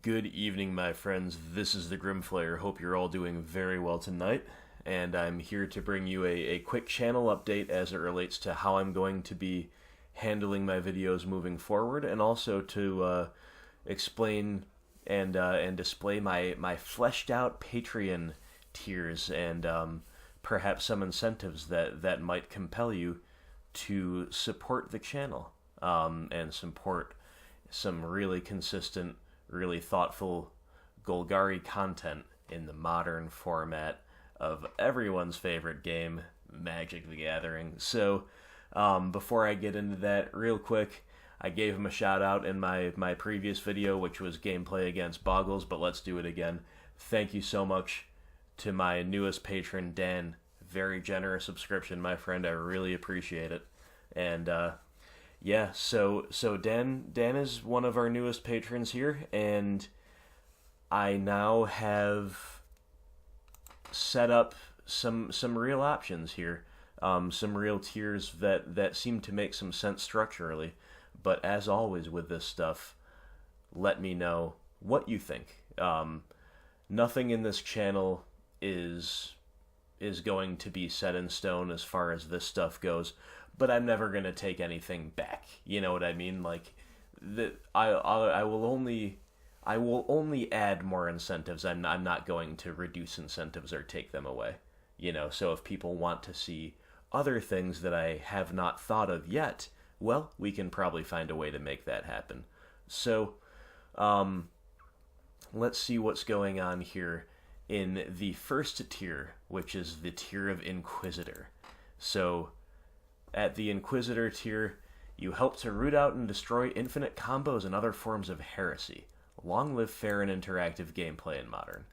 Good evening, my friends. This is the Grimflayer. Hope you're all doing very well tonight. And I'm here to bring you a quick channel update as it relates to how I'm going to be handling my videos moving forward, and also to explain and display my fleshed out Patreon tiers and perhaps some incentives that might compel you to support the channel and support some really consistent, really thoughtful Golgari content in the modern format of everyone's favorite game, Magic the Gathering. So, before I get into that, real quick, I gave him a shout out in my previous video, which was gameplay against Boggles, but let's do it again. Thank you so much to my newest patron, Dan. Very generous subscription, my friend. I really appreciate it. And yeah, so Dan is one of our newest patrons here, and I now have set up some real options here, some real tiers that seem to make some sense structurally. But as always with this stuff, let me know what you think. Nothing in this channel is going to be set in stone as far as this stuff goes, but I'm never going to take anything back. You know what I mean? Like, I will only add more incentives. I'm not going to reduce incentives or take them away. You know, so if people want to see other things that I have not thought of yet, well, we can probably find a way to make that happen. So, let's see what's going on here in the first tier, which is the tier of Inquisitor. So, at the Inquisitor tier, you help to root out and destroy infinite combos and other forms of heresy. Long live fair and interactive gameplay in Modern.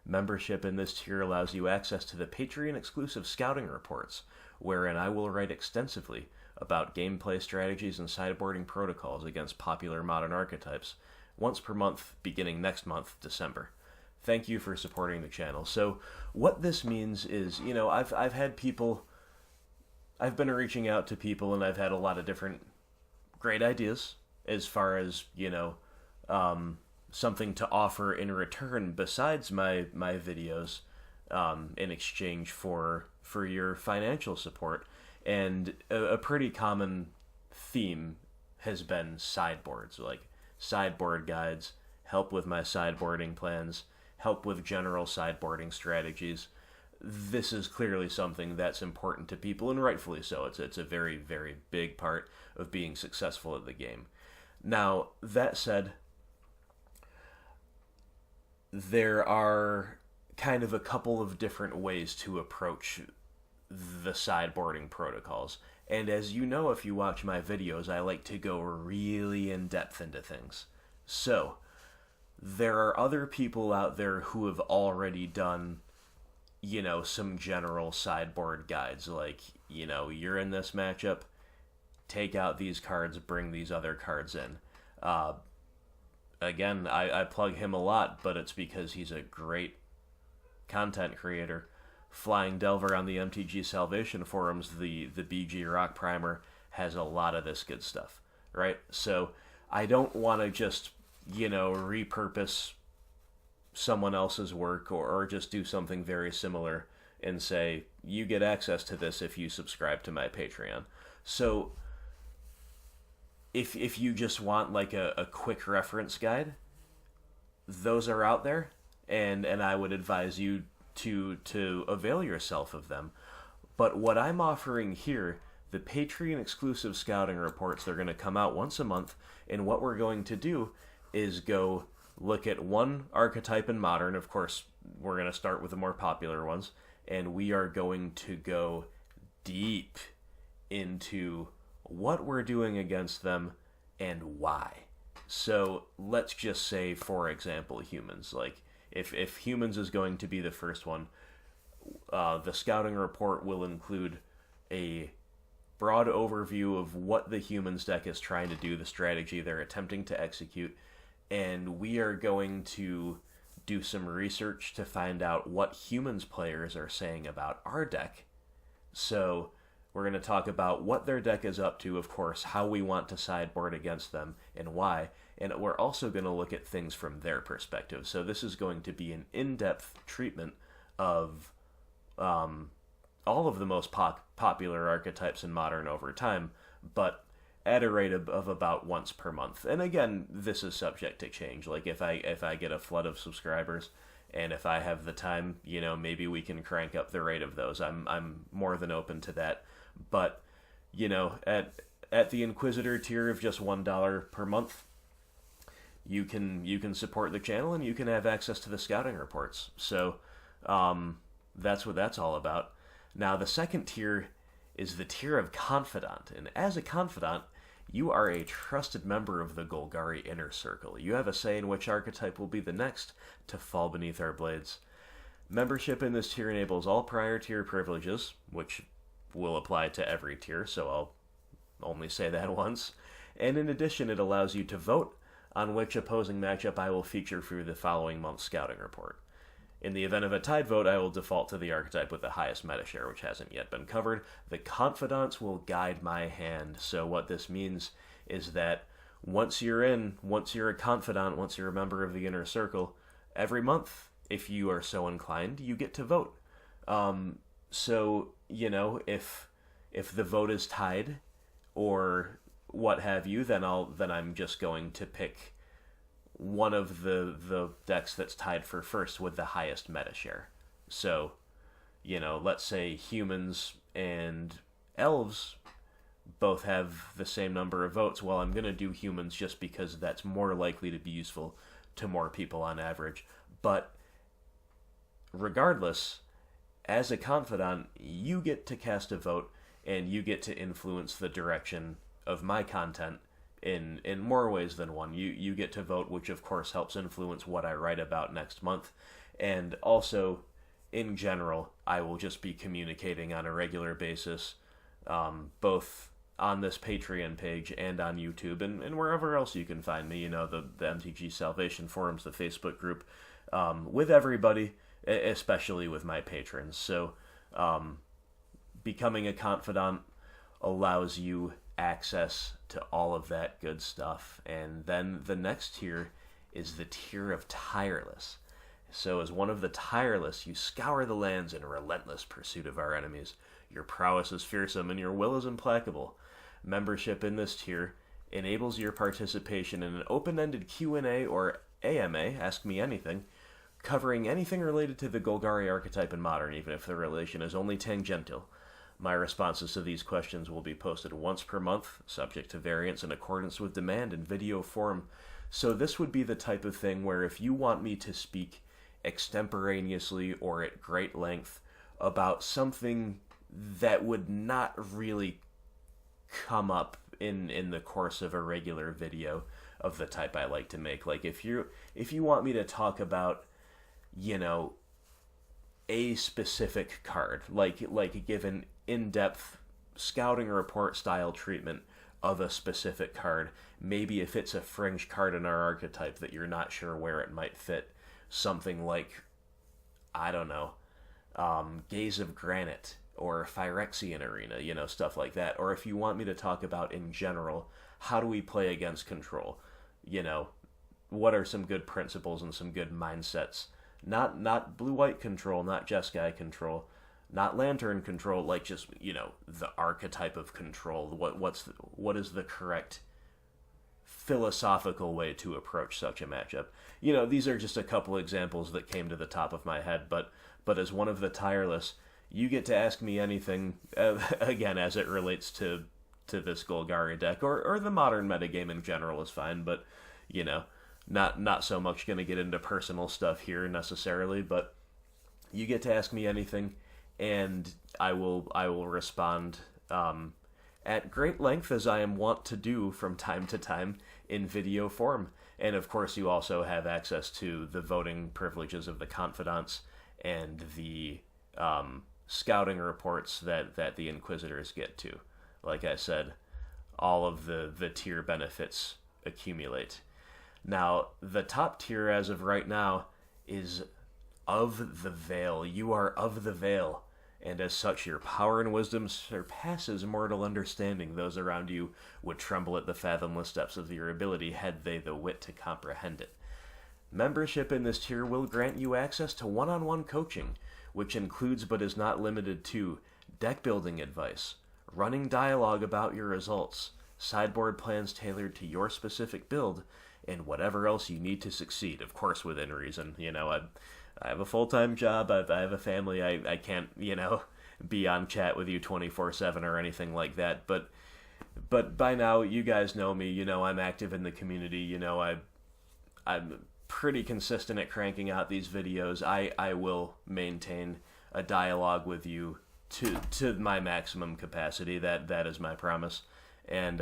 Membership in this tier allows you access to the Patreon-exclusive scouting reports, wherein I will write extensively about gameplay strategies and sideboarding protocols against popular Modern archetypes, once per month, beginning next month, December. Thank you for supporting the channel. So, what this means is, you know, I've been reaching out to people, and I've had a lot of different great ideas as far as, you know, something to offer in return besides my videos, in exchange for your financial support. And a pretty common theme has been sideboards, like sideboard guides, help with my sideboarding plans, help with general sideboarding strategies. This is clearly something that's important to people, and rightfully so. It's a very, very big part of being successful at the game. Now, that said, there are kind of a couple of different ways to approach the sideboarding protocols. And as you know, if you watch my videos, I like to go really in depth into things. So, there are other people out there who have already done, you know, some general sideboard guides, like, you know, you're in this matchup, take out these cards, bring these other cards in. Again, I plug him a lot, but it's because he's a great content creator. Flying Delver on the MTG Salvation forums, the BG Rock Primer, has a lot of this good stuff, right? So I don't want to just, you know, repurpose someone else's work or just do something very similar and say, you get access to this if you subscribe to my Patreon. So if you just want like a quick reference guide, those are out there, and I would advise you to avail yourself of them. But what I'm offering here, the Patreon exclusive scouting reports, they're going to come out once a month, and what we're going to do is go look at one archetype in Modern. Of course, we're going to start with the more popular ones, and we are going to go deep into what we're doing against them and why. So let's just say, for example, humans. Like, if humans is going to be the first one, the scouting report will include a broad overview of what the humans deck is trying to do, the strategy they're attempting to execute, and we are going to do some research to find out what humans players are saying about our deck. So we're going to talk about what their deck is up to, of course, how we want to sideboard against them, and why. and we're also going to look at things from their perspective. So this is going to be an in-depth treatment of all of the most popular archetypes in Modern over time, but at a rate of about once per month. And again, this is subject to change. Like if I get a flood of subscribers, and if I have the time, maybe we can crank up the rate of those. I'm more than open to that. But at the Inquisitor tier of just $1 per month, you can support the channel and you can have access to the scouting reports. So that's what that's all about. Now the second tier is the tier of Confidant, and as a Confidant, you are a trusted member of the Golgari Inner Circle. You have a say in which archetype will be the next to fall beneath our blades. Membership in this tier enables all prior tier privileges, which will apply to every tier, so I'll only say that once. And in addition, it allows you to vote on which opposing matchup I will feature through the following month's scouting report. In the event of a tied vote, I will default to the archetype with the highest meta share, which hasn't yet been covered. The Confidants will guide my hand. So what this means is that once you're a Confidant, once you're a member of the Inner Circle, every month, if you are so inclined, you get to vote. So, if the vote is tied or what have you, then I'm just going to pick one of the decks that's tied for first with the highest meta share. So, let's say humans and elves both have the same number of votes. Well, I'm going to do humans just because that's more likely to be useful to more people on average. But regardless, as a Confidant, you get to cast a vote and you get to influence the direction of my content in more ways than one. You get to vote, which of course helps influence what I write about next month. And also, in general, I will just be communicating on a regular basis, both on this Patreon page and on YouTube and wherever else you can find me, the MTG Salvation forums, the Facebook group, with everybody, especially with my patrons. So becoming a Confidant allows you access to all of that good stuff. And then the next tier is the tier of Tireless. So as one of the Tireless, you scour the lands in relentless pursuit of our enemies. Your prowess is fearsome and your will is implacable. Membership in this tier enables your participation in an open-ended Q&A or AMA, Ask Me Anything, covering anything related to the Golgari archetype in Modern, even if the relation is only tangential. My responses to these questions will be posted once per month, subject to variance in accordance with demand in video form. So this would be the type of thing where if you want me to speak extemporaneously or at great length about something that would not really come up in the course of a regular video of the type I like to make, like if you want me to talk about, a specific card, like give an in-depth scouting report style treatment of a specific card, maybe if it's a fringe card in our archetype that you're not sure where it might fit, something like, I don't know, Gaze of Granite or Phyrexian Arena, stuff like that. Or if you want me to talk about in general, how do we play against control? What are some good principles and some good mindsets? Not blue-white control, not Jeskai control, not Lantern control, like just, the archetype of control. What is the correct philosophical way to approach such a matchup? These are just a couple examples that came to the top of my head, but as one of the Tireless, you get to ask me anything, again, as it relates to this Golgari deck, or the Modern metagame in general is fine, but, not so much going to get into personal stuff here necessarily, but you get to ask me anything, and I will respond at great length, as I am wont to do from time to time in video form. And of course, you also have access to the voting privileges of the Confidants and the scouting reports that the Inquisitors get to. Like I said, all of the tier benefits accumulate. Now, the top tier as of right now is Of the Veil. You are Of the Veil. and as such your power and wisdom surpasses mortal understanding. Those around you would tremble at the fathomless depths of your ability had they the wit to comprehend it. Membership in this tier will grant you access to one-on-one coaching, which includes but is not limited to deck building advice, running dialogue about your results, sideboard plans tailored to your specific build, and whatever else you need to succeed, of course within reason. I have a full-time job, I have a family, I can't, be on chat with you 24/7 or anything like that, but by now, you guys know me, I'm active in the community, I'm pretty consistent at cranking out these videos. I will maintain a dialogue with you to my maximum capacity. That is my promise. And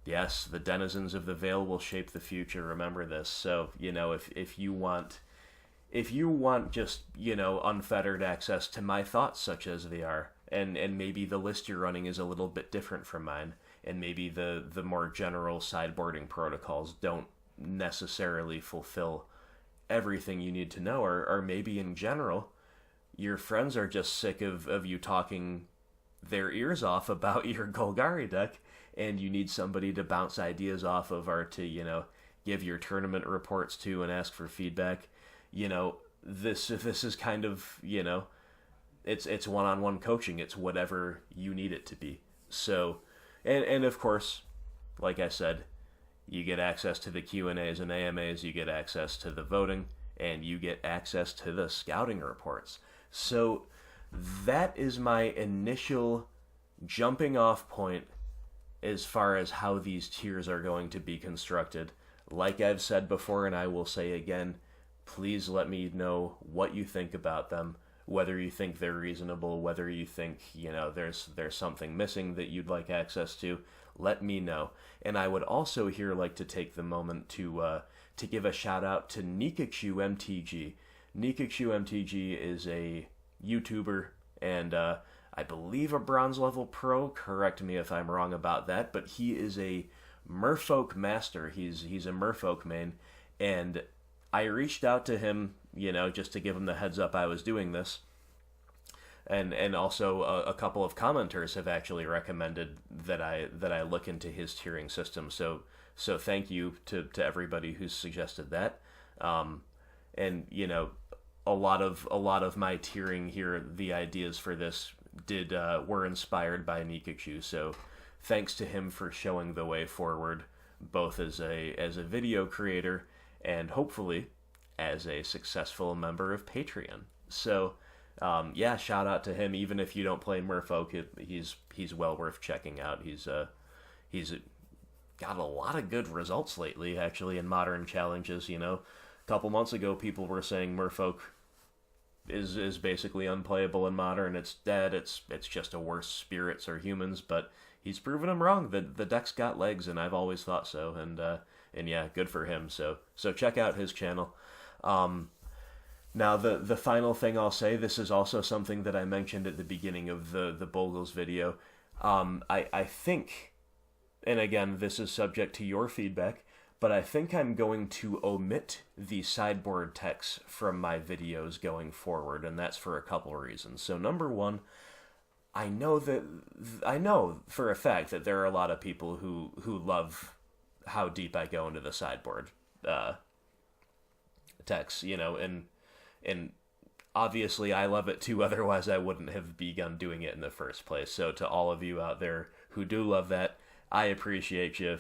yes, the denizens of the Vale will shape the future. Remember this. So if you want just unfettered access to my thoughts, such as they are, and maybe the list you're running is a little bit different from mine, and maybe the more general sideboarding protocols don't necessarily fulfill everything you need to know, or maybe in general your friends are just sick of you talking their ears off about your Golgari deck, and you need somebody to bounce ideas off of, or to give your tournament reports to and ask for feedback. This is kind of it's one-on-one coaching. It's whatever you need it to be. So and of course, like I said, you get access to the Q&As and AMAs, you get access to the voting, and you get access to the scouting reports. So that is my initial jumping off point as far as how these tiers are going to be constructed. Like I've said before, and I will say again, please let me know what you think about them, whether you think they're reasonable, whether you think, there's something missing that you'd like access to. Let me know. And I would also here like to take the moment to give a shout out to Nikachu MTG. Nikachu MTG is a YouTuber and I believe a bronze level pro. Correct me if I'm wrong about that, but he is a Merfolk master. He's a Merfolk main, and I reached out to him, just to give him the heads up I was doing this. And also a couple of commenters have actually recommended that I look into his tiering system. So thank you to everybody who's suggested that. And a lot of my tiering here, the ideas for this were inspired by Nikachu. So thanks to him for showing the way forward, both as a video creator and hopefully as a successful member of Patreon. So shout out to him. Even if you don't play Merfolk, he's well worth checking out. He's got a lot of good results lately, actually, in modern challenges. A couple months ago, people were saying Merfolk is basically unplayable in modern. It's dead. It's just a worse spirits or humans. But he's proven them wrong. The deck's got legs, and I've always thought so. And yeah, good for him. So check out his channel. Now, the final thing I'll say, this is also something that I mentioned at the beginning of the Bogles video. I think, and again, this is subject to your feedback, but I think I'm going to omit the sideboard text from my videos going forward, and that's for a couple reasons. So number one, I know for a fact that there are a lot of people who love how deep I go into the sideboard text, and obviously I love it too, otherwise I wouldn't have begun doing it in the first place. So to all of you out there who do love that, I appreciate you.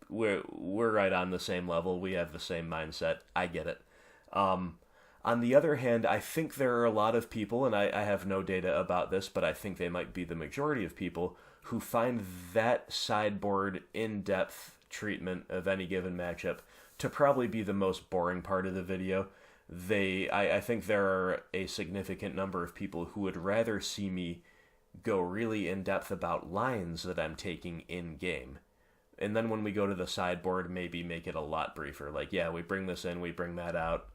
We're right on the same level. We have the same mindset. I get it. On the other hand, I think there are a lot of people, and I have no data about this, but I think they might be the majority of people, who find that sideboard in-depth treatment of any given matchup to probably be the most boring part of the video. I think there are a significant number of people who would rather see me go really in-depth about lines that I'm taking in-game. And then when we go to the sideboard, maybe make it a lot briefer. Like, yeah, we bring this in, we bring that out,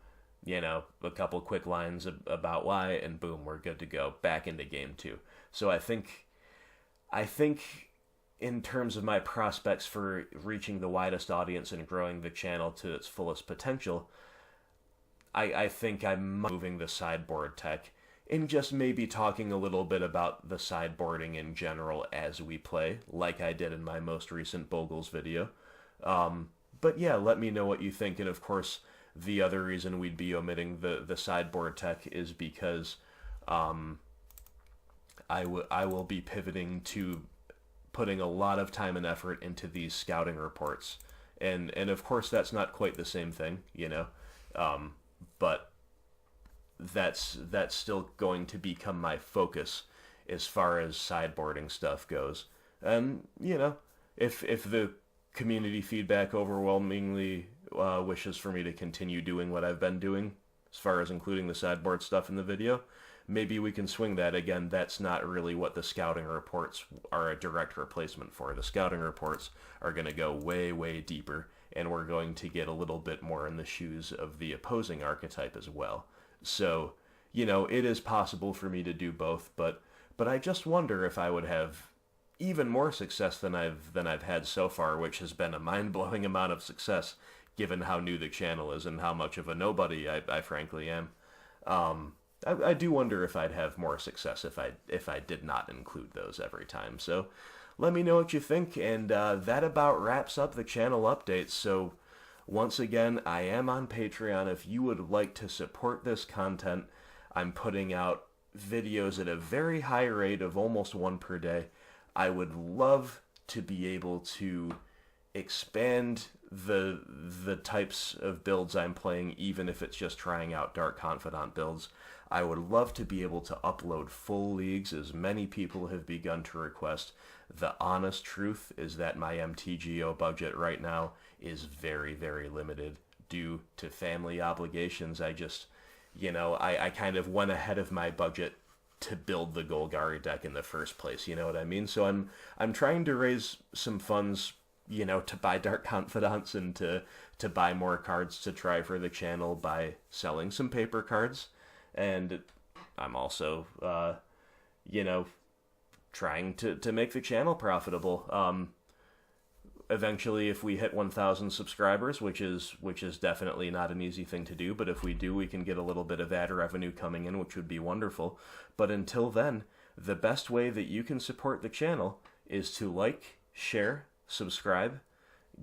a couple quick lines about why, and boom, we're good to go. Back into game 2. So I think in terms of my prospects for reaching the widest audience and growing the channel to its fullest potential, I think I'm moving the sideboard tech in just maybe talking a little bit about the sideboarding in general as we play, like I did in my most recent Bogles video. But yeah, let me know what you think, and of course, the other reason we'd be omitting the sideboard tech is because I will be pivoting to putting a lot of time and effort into these scouting reports. And of course that's not quite the same thing, you know. But that's still going to become my focus as far as sideboarding stuff goes. And, you know, if the community feedback overwhelmingly wishes for me to continue doing what I've been doing, as far as including the sideboard stuff in the video, maybe we can swing that. Again, that's not really what the scouting reports are a direct replacement for. The scouting reports are going to go way, way deeper, and we're going to get a little bit more in the shoes of the opposing archetype as well. So, you know, it is possible for me to do both, but I just wonder if I would have even more success than I've had so far, which has been a mind-blowing amount of success given how new the channel is and how much of a nobody I frankly am. I do wonder if I'd have more success if I did not include those every time. So let me know what you think, and that about wraps up the channel updates. So once again, I am on Patreon. If you would like to support this content, I'm putting out videos at a very high rate of almost one per day. I would love to be able to expand the types of builds I'm playing, even if it's just trying out Dark Confidant builds. I would love to be able to upload full leagues, as many people have begun to request. The honest truth is that my MTGO budget right now is very, very limited due to family obligations. I just, you know, I kind of went ahead of my budget to build the Golgari deck in the first place, you know what I mean? So I'm trying to raise some funds, you know, to buy Dark Confidants and to buy more cards to try for the channel by selling some paper cards. And I'm also, you know, trying to make the channel profitable. Eventually, if we hit 1,000 subscribers, which is definitely not an easy thing to do, but if we do, we can get a little bit of ad revenue coming in, which would be wonderful. But until then, the best way that you can support the channel is to like, share, subscribe,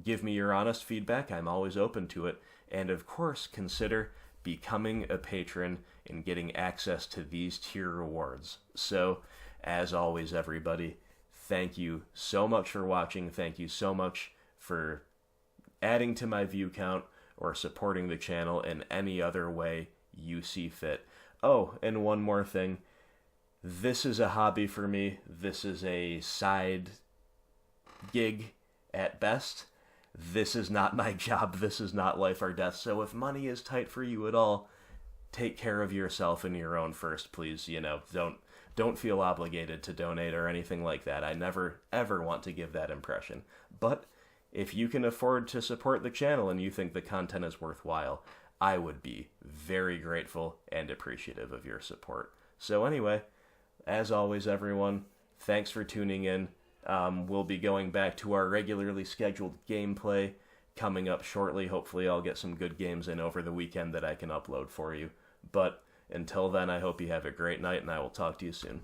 give me your honest feedback. I'm always open to it. And of course, consider becoming a patron and getting access to these tier rewards. So, as always, everybody, thank you so much for watching. Thank you so much for adding to my view count or supporting the channel in any other way you see fit. Oh, and one more thing. This is a hobby for me. This is a side gig at best. This is not my job. This is not life or death. So if money is tight for you at all, take care of yourself and your own first, please. You know, don't feel obligated to donate or anything like that. I never, ever want to give that impression. But if you can afford to support the channel and you think the content is worthwhile, I would be very grateful and appreciative of your support. So anyway, as always, everyone, thanks for tuning in. We'll be going back to our regularly scheduled gameplay coming up shortly. Hopefully I'll get some good games in over the weekend that I can upload for you. But until then, I hope you have a great night, and I will talk to you soon.